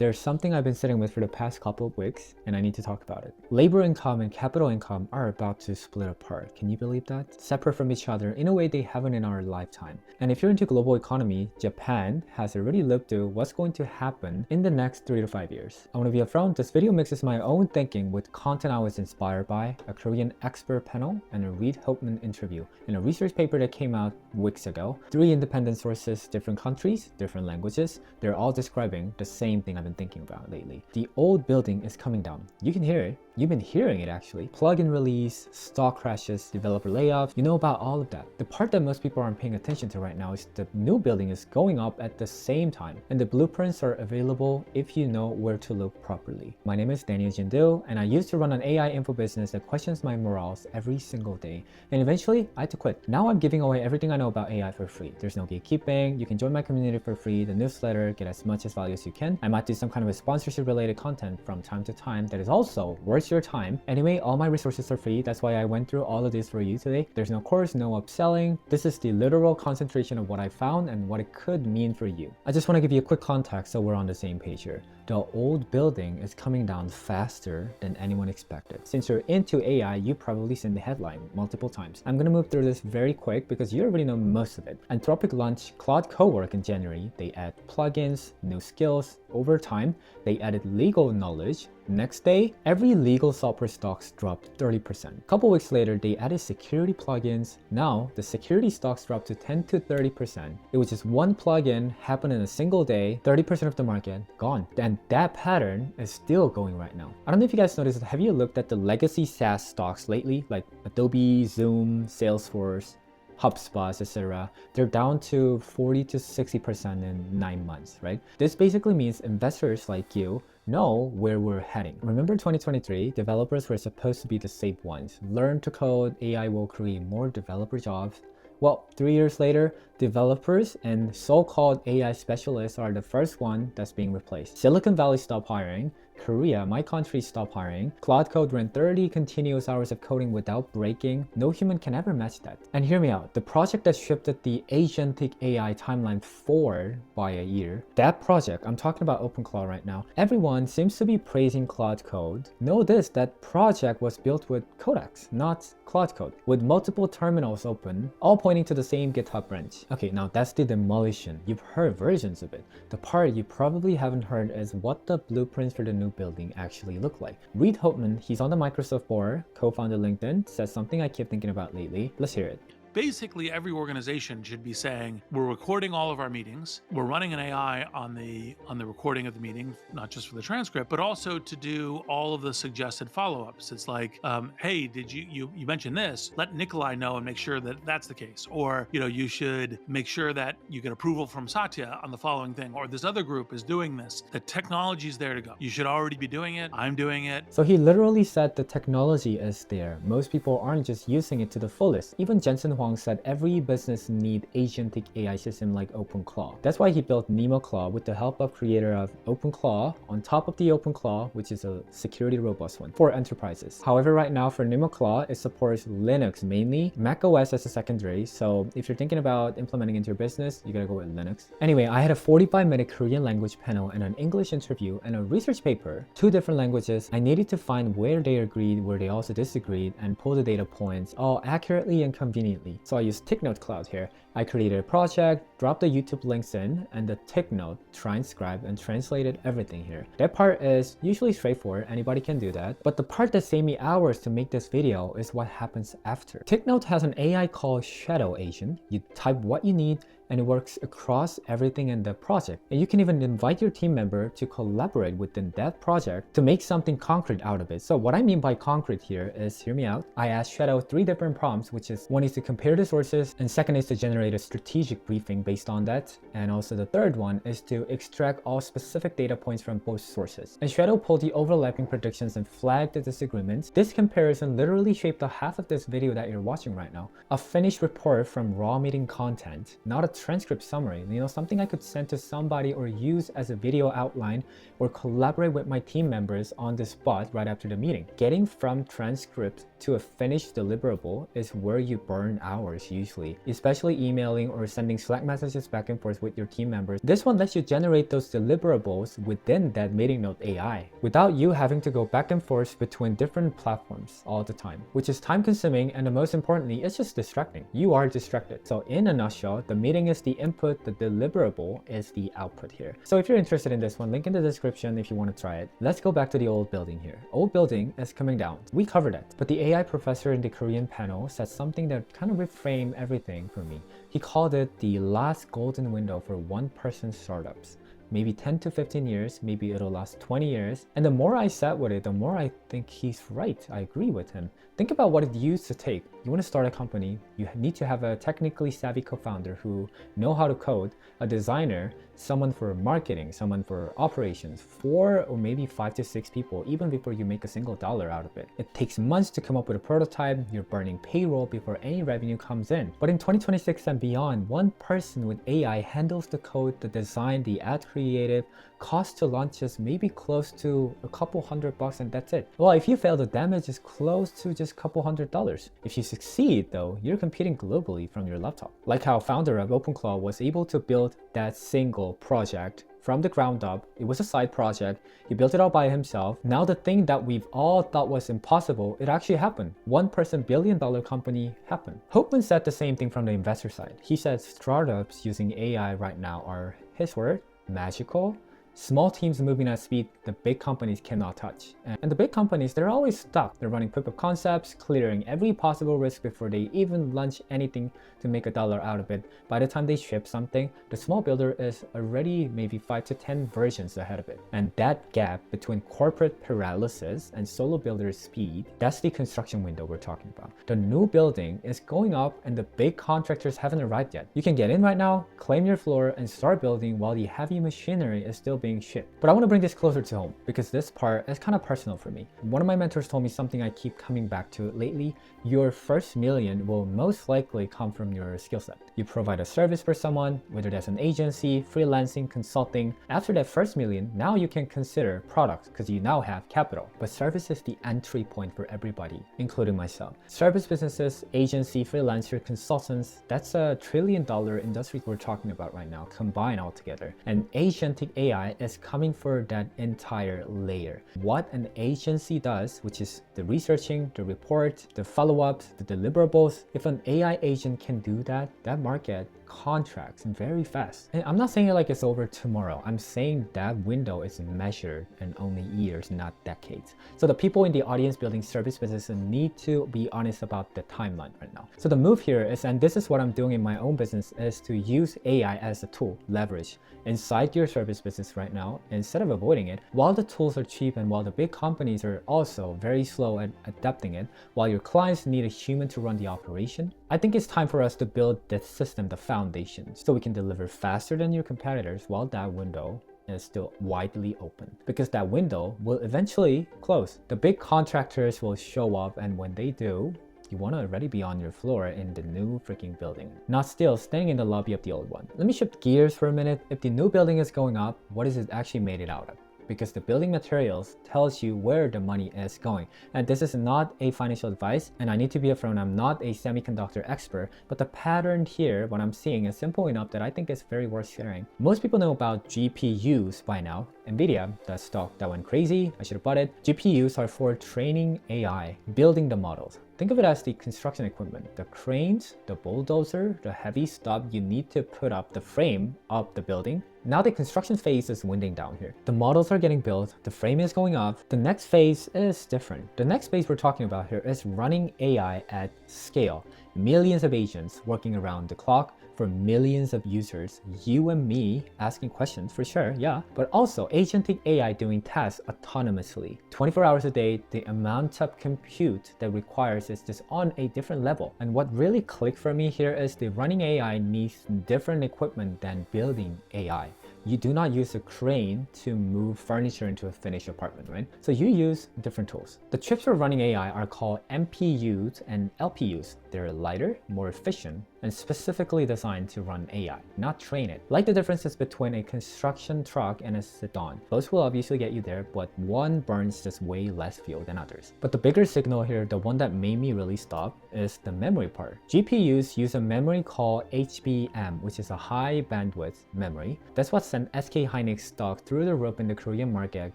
There's something I've been sitting with for the past couple of weeks, and I need to talk about it. Labor income and capital income are about to split apart. Can you believe that? Separate from each other in a way they haven't in our lifetime. And if you're into global economy, Japan has already looked at what's going to happen in the next 3 to 5 years. I want to be upfront, this video mixes my own thinking with content I was inspired by, a Korean expert panel, and a Reid Hoffman interview in a research paper that came out weeks ago. 3 independent sources, different countries, different languages. They're all describing the same thing I've been thinking about lately. The old building is coming down. You can hear it. You've been hearing it actually. Plug-in release, stock crashes, developer layoffs, you know about all of that. The part that most people aren't paying attention to right now is the new building is going up at the same time, and the blueprints are available if you know where to look properly. My name is Daniel Jindu, and I used to run an AI info business that questions my morals every single day, and eventually I had to quit. Now I'm giving away everything I know about AI for free. There's no gatekeeping. You can join my community for free, the newsletter, get as much as value as you can. I might do some kind of a sponsorship related content from time to time that is also worth your time. Anyway, all my resources are free. That's why I went through all of this for you today. There's no course, no upselling. This is the literal concentration of what I found and what it could mean for you. I just want to give you a quick context so we're on the same page here. The old building is coming down faster than anyone expected. Since you're into AI, you've probably seen the headline multiple times. I'm gonna move through this very quick because you already know most of it. Anthropic launched Claude Cowork in January. They add plugins, new skills. Over time, they added legal knowledge. Next day, every legal software stocks dropped 30%. A couple weeks later, they added security plugins. Now, the security stocks dropped to 10 to 30%. It was just one plugin happened in a single day, 30% of the market gone. And that pattern is still going right now. I don't know if you guys noticed, have you looked at the legacy SaaS stocks lately, like Adobe, Zoom, Salesforce, HubSpot, etc. They're down to 40 to 60% in 9 months, right? This basically means investors like you know where we're heading. Remember 2023, developers were supposed to be the safe ones. Learn to code, AI will create more developer jobs. Well, 3 years later, developers and so-called AI specialists are the first one that's being replaced. Silicon Valley stopped hiring. Korea, my country, stopped hiring. Claude Code ran 30 continuous hours of coding without breaking. No human can ever match that. And hear me out, the project that shifted the agentic AI timeline forward by a year, that project, I'm talking about OpenClaw right now, everyone seems to be praising Claude Code. Know this, that project was built with Codex, not Claude Code, with multiple terminals open, all pointing to the same GitHub branch. Okay, now that's the demolition. You've heard versions of it. The part you probably haven't heard is what the blueprints for the new building actually look like. Reid Hoffman, he's on the Microsoft board, co-founded LinkedIn, says something I keep thinking about lately. Let's hear it. Basically, every organization should be saying, we're recording all of our meetings. We're running an AI on the recording of the meeting, not just for the transcript, but also to do all of the suggested follow-ups. It's like, hey, did you mentioned this? Let Nikolai know and make sure that that's the case. Or, you should make sure that you get approval from Satya on the following thing. Or this other group is doing this. The technology is there to go. You should already be doing it. I'm doing it. So he literally said the technology is there. Most people aren't just using it to the fullest. Even Jensen Huang said every business need agentic AI system like OpenClaw. That's why he built NemoClaw with the help of creator of OpenClaw on top of the OpenClaw, which is a security robust one for enterprises. However, right now for NemoClaw, it supports Linux mainly, Mac OS as a secondary. So if you're thinking about implementing into your business, you gotta go with Linux. Anyway, I had a 45-minute Korean language panel and an English interview and a research paper, 2 different languages. I needed to find where they agreed, where they also disagreed, and pull the data points all accurately and conveniently. So I use TicNote Cloud here. I created a project, dropped the YouTube links in, and the TicNote transcribed and translated everything here. That part is usually straightforward, anybody can do that. But the part that saved me hours to make this video is what happens after. TicNote has an AI called Shadow Agent. You type what you need, and it works across everything in the project. And you can even invite your team member to collaborate within that project to make something concrete out of it. So what I mean by concrete here is, hear me out, I asked Shadow 3 different prompts, which is one is to compare the sources, and second is to generate a strategic briefing based on that. And also the third one is to extract all specific data points from both sources. And Shadow pulled the overlapping predictions and flagged the disagreements. This comparison literally shaped the half of this video that you're watching right now. A finished report from raw meeting content, not a transcript summary, something I could send to somebody or use as a video outline or collaborate with my team members on the spot right after the meeting. Getting from transcript to a finished deliverable is where you burn hours usually, especially emailing or sending Slack messages back and forth with your team members. This one lets you generate those deliverables within that meeting note AI without you having to go back and forth between different platforms all the time, which is time consuming, and the most importantly, it's just distracting. You are distracted. So in a nutshell, the meeting is the input, the deliverable is the output here. So if you're interested in this one, link in the description if you want to try it. Let's go back to the old building here. Old building is coming down. We covered it, but the AI professor in the Korean panel said something that kind of reframed everything for me. He called it the last golden window for one-person startups. Maybe 10 to 15 years, maybe it'll last 20 years. And the more I sat with it, the more I think he's right. I agree with him. Think about what it used to take. You want to start a company, you need to have a technically savvy co-founder who know how to code, a designer, someone for marketing, someone for operations, 4 or maybe 5 to 6 people, even before you make a single dollar out of it. It takes months to come up with a prototype, you're burning payroll before any revenue comes in. But in 2026 and beyond, one person with AI handles the code, the design, the ad creative, cost to launch is maybe close to a couple $100 and that's it. Well, if you fail, the damage is close to just a couple $100. If you succeed though, you're competing globally from your laptop. Like how founder of OpenClaw was able to build that single project from the ground up. It was a side project. He built it all by himself. Now the thing that we've all thought was impossible, it actually happened. One-person billion-dollar company happened. Hoffman said the same thing from the investor side. He said startups using AI right now are, his word, magical. Small teams moving at speed the big companies cannot touch. And the big companies, they're always stuck. They're running proof of concepts, clearing every possible risk before they even launch anything to make a dollar out of it. By the time they ship something, the small builder is already maybe 5 to 10 versions ahead of it. And that gap between corporate paralysis and solo builder speed, that's the construction window we're talking about. The new building is going up and the big contractors haven't arrived yet. You can get in right now, claim your floor, and start building while the heavy machinery is still being shipped. But I want to bring this closer to home because this part is kind of personal for me. One of my mentors told me something I keep coming back to lately. Your first million will most likely come from your skill set. You provide a service for someone, whether that's an agency, freelancing, consulting. After that first million, now you can consider products because you now have capital. But service is the entry point for everybody, including myself. Service businesses, agency, freelancer, consultants, that's a $1 trillion industry we're talking about right now, combined all together. And agentic AI is coming for that entire layer. What an agency does, which is the researching, the report, the follow-ups, the deliverables. If an AI agent can do that, that market contracts very fast. And I'm not saying it like it's over tomorrow. I'm saying that window is measured in only years, not decades. So the people in the audience building service businesses need to be honest about the timeline right now. So the move here is, and this is what I'm doing in my own business, is to use AI as a tool, leverage inside your service business right now, instead of avoiding it. While the tools are cheap and while the big companies are also very slow at adapting it, while your clients need a human to run the operation, I think it's time for us to build this system, the foundation, so we can deliver faster than your competitors while that window is still widely open, because that window will eventually close. The big contractors will show up, and when they do, you want to already be on your floor in the new freaking building, not still staying in the lobby of the old one. Let me shift gears for a minute. If the new building is going up, what is it actually made it out of? Because the building materials tells you where the money is going. And this is not a financial advice, and I need to be upfront, I'm not a semiconductor expert, but the pattern here, what I'm seeing, is simple enough that I think it's very worth sharing. Most people know about GPUs by now. NVIDIA, the stock that went crazy, I should have bought it. GPUs are for training AI, building the models. Think of it as the construction equipment, the cranes, the bulldozer, the heavy stuff you need to put up the frame of the building. Now the construction phase is winding down here. The models are getting built, the frame is going up. The next phase is different. The next phase we're talking about here is running AI at scale. Millions of agents working around the clock for millions of users, you and me asking questions for sure, yeah, but also agentic AI doing tasks autonomously. 24 hours a day, the amount of compute that requires is just on a different level. And what really clicked for me here is the running AI needs different equipment than building AI. You do not use a crane to move furniture into a finished apartment, right? So you use different tools. The chips for running AI are called NPUs and LPUs. They're lighter, more efficient, and specifically designed to run AI, not train it. Like the differences between a construction truck and a sedan. Both will obviously get you there, but one burns just way less fuel than others. But the bigger signal here, the one that made me really stop, is the memory part. GPUs use a memory called HBM, which is a high bandwidth memory. That's what sent SK Hynix stock through the roof in the Korean market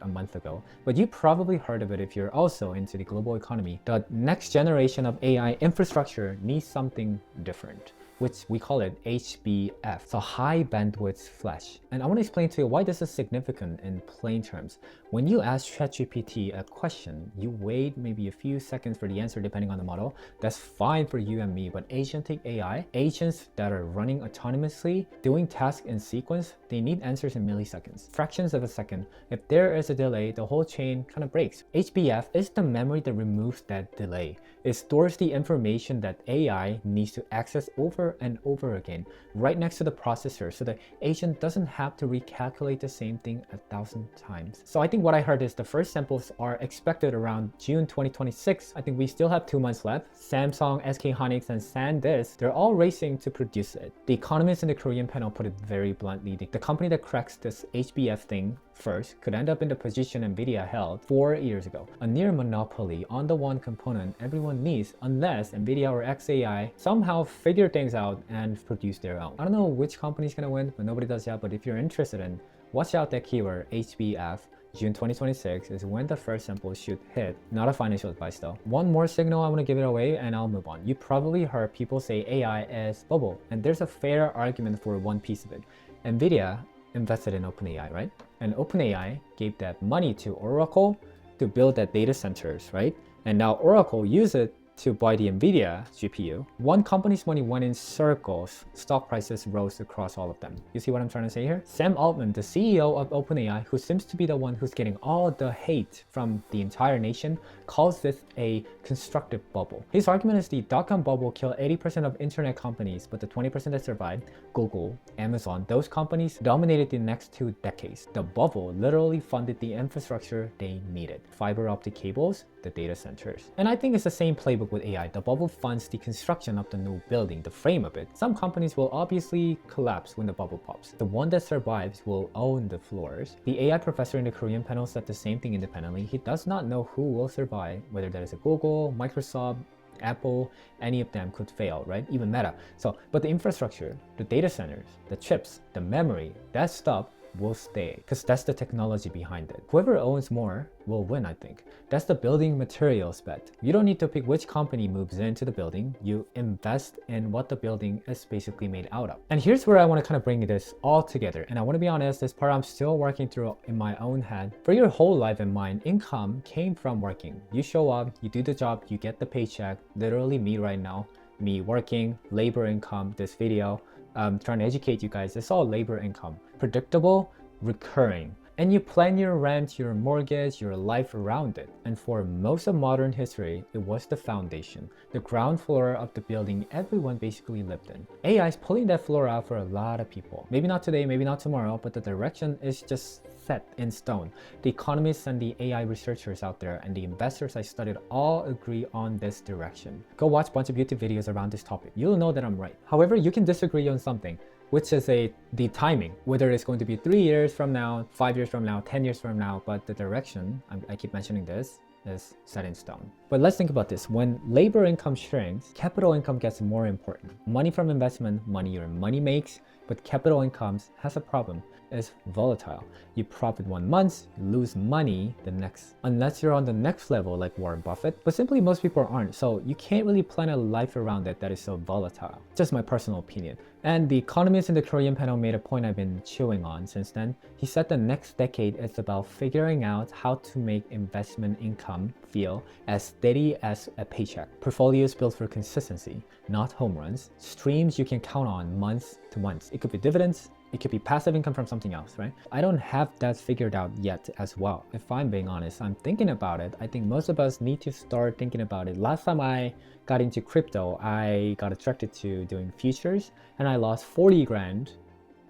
a month ago. But you probably heard of it if you're also into the global economy. The next generation of AI infrastructure needs something different, which we call it HBF, so high bandwidth flash. And I want to explain to you why this is significant in plain terms. When you ask ChatGPT a question, you wait maybe a few seconds for the answer depending on the model. That's fine for you and me, but agentic AI, agents that are running autonomously, doing tasks in sequence, they need answers in milliseconds, fractions of a second. If there is a delay, the whole chain kind of breaks. HBF is the memory that removes that delay. It stores the information that AI needs to access over and over again, right next to the processor, so the agent doesn't have to recalculate the same thing 1,000 times. So I think what I heard is the first samples are expected around June 2026. I think we still have 2 months left. Samsung, SK Hynix, and SanDisk, they're all racing to produce it. The economists in the Korean panel put it very bluntly. The company that cracks this HBF thing first could end up in the position NVIDIA held 4 years ago, a near monopoly on the one component everyone needs, unless NVIDIA or xAI somehow figure things out and produce their own. I don't know which company is going to win, but nobody does yet. But if you're interested in, watch out that keyword HBF. June 2026 is when the first samples should hit. Not a financial advice though. One more signal, I want to give it away and I'll move on. You probably heard people say AI is bubble, and there's a fair argument for one piece of it. NVIDIA invested in OpenAI, right? And OpenAI gave that money to Oracle to build that data centers, right? And now Oracle uses it to buy the NVIDIA GPU. One company's money went in circles. Stock prices rose across all of them. You see what I'm trying to say here? Sam Altman, the CEO of OpenAI, who seems to be the one who's getting all the hate from the entire nation, calls this a constructive bubble. His argument is the dot-com bubble killed 80% of internet companies, but the 20% that survived, Google, Amazon, those companies dominated the next 2 decades. The bubble literally funded the infrastructure they needed. Fiber optic cables, the data centers. And I think it's the same playbook with AI. The bubble funds the construction of the new building, the frame of it. Some companies will obviously collapse when the bubble pops. The one that survives will own the floors. The AI professor in the Korean panel said the same thing independently. He does not know who will survive, whether that is a Google, Microsoft, Apple, any of them could fail, right? Even Meta. So, but the infrastructure, the data centers, the chips, the memory, that stuff will stay, because that's the technology behind it. Whoever owns more will win, I think. That's the building materials bet. You don't need to pick which company moves into the building. You invest in what the building is basically made out of. And here's where I want to kind of bring this all together. And I want to be honest, this part I'm still working through in my own head. For your whole life in mind, income came from working. You show up, you do the job, you get the paycheck. Literally me right now, me working, labor income, this video, trying to educate you guys. It's all labor income. Predictable, recurring. And you plan your rent, your mortgage, your life around it. And for most of modern history, it was the foundation, the ground floor of the building everyone basically lived in. AI is pulling that floor out for a lot of people. Maybe not today, maybe not tomorrow, but the direction is just set in stone. The economists and the AI researchers out there and the investors I studied all agree on this direction. Go watch a bunch of YouTube videos around this topic. You'll know that I'm right. However, you can disagree on something, which is the timing, whether it's going to be 3 years from now, 5 years from now, 10 years from now, but the direction, I keep mentioning this, is set in stone. But let's think about this. When labor income shrinks, capital income gets more important. Money from investment, money your money makes, but capital incomes has a problem. It's volatile. You profit 1 month, you lose money the next, unless you're on the next level like Warren Buffett, but simply most people aren't. So you can't really plan a life around it that is so volatile. Just my personal opinion. And the economist in the Korean panel made a point I've been chewing on since then. He said the next decade is about figuring out how to make investment income feel as steady as a paycheck. Portfolios built for consistency, not home runs. Streams you can count on month to month. It could be dividends, it could be passive income from something else, right? I don't have that figured out yet as well. If I'm being honest, I'm thinking about it. I think most of us need to start thinking about it. Last time I got into crypto, I got attracted to doing futures and I lost 40 grand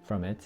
from it.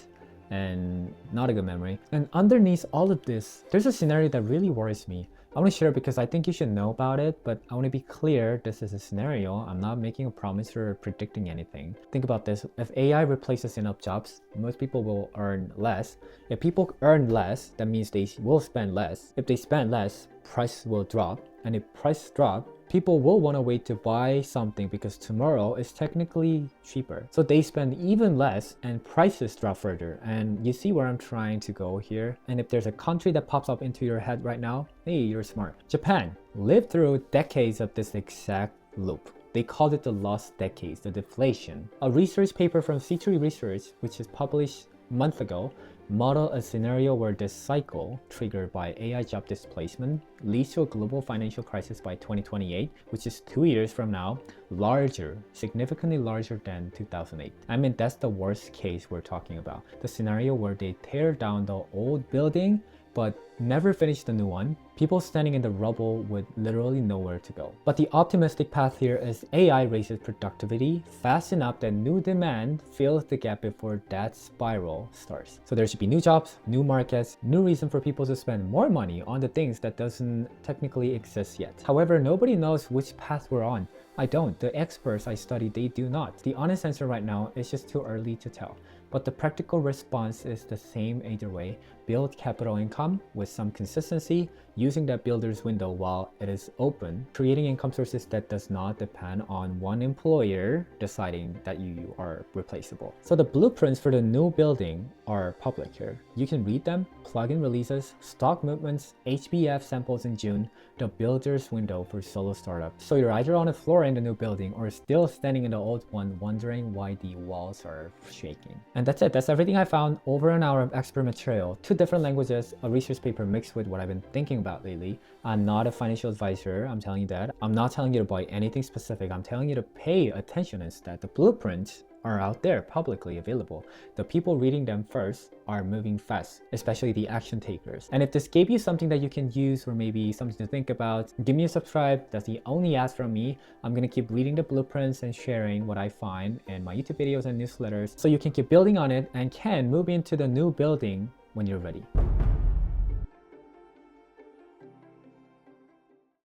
and not a good memory. And underneath all of this, there's a scenario that really worries me. I want to share it because I think you should know about it, but I want to be clear, this is a scenario. I'm not making a promise or predicting anything. Think about this. If AI replaces enough jobs, most people will earn less. If people earn less, that means they will spend less. If they spend less, price will drop. And if price drop, people will want to wait to buy something because tomorrow is technically cheaper. So they spend even less and prices drop further. And you see where I'm trying to go here. And if there's a country that pops up into your head right now, hey, you're smart. Japan lived through decades of this exact loop. They called it the lost decades, the deflation. A research paper from Citrini Research, which is published a month ago, model a scenario where this cycle, triggered by AI job displacement, leads to a global financial crisis by 2028, which is 2 years from now, larger, significantly larger than 2008. I mean, that's the worst case we're talking about. The scenario where they tear down the old building but never finish the new one. People standing in the rubble with literally nowhere to go. But the optimistic path here is AI raises productivity fast enough that new demand fills the gap before that spiral starts. So there should be new jobs, new markets, new reason for people to spend more money on the things that doesn't technically exist yet. However, nobody knows which path we're on. I don't. The experts I study, they do not. The honest answer right now is just too early to tell. But the practical response is the same either way. Build capital income with some consistency, using that builder's window while it is open, creating income sources that does not depend on one employer deciding that you are replaceable. So the blueprints for the new building are public here. You can read them, plugin releases, stock movements, HBF samples in June, the builder's window for solo startups. So you're either on the floor in the new building or still standing in the old one wondering why the walls are shaking. And that's it. That's everything I found. Over an hour of expert material, 2 different languages, a research paper mixed with what I've been thinking about lately. I'm not a financial advisor, I'm telling you that. I'm not telling you to buy anything specific. I'm telling you to pay attention instead. The blueprints are out there publicly available. The people reading them first are moving fast, especially the action takers. And if this gave you something that you can use or maybe something to think about, give me a subscribe. That's the only ask from me. I'm gonna keep reading the blueprints and sharing what I find in my YouTube videos and newsletters so you can keep building on it and can move into the new building when you're ready.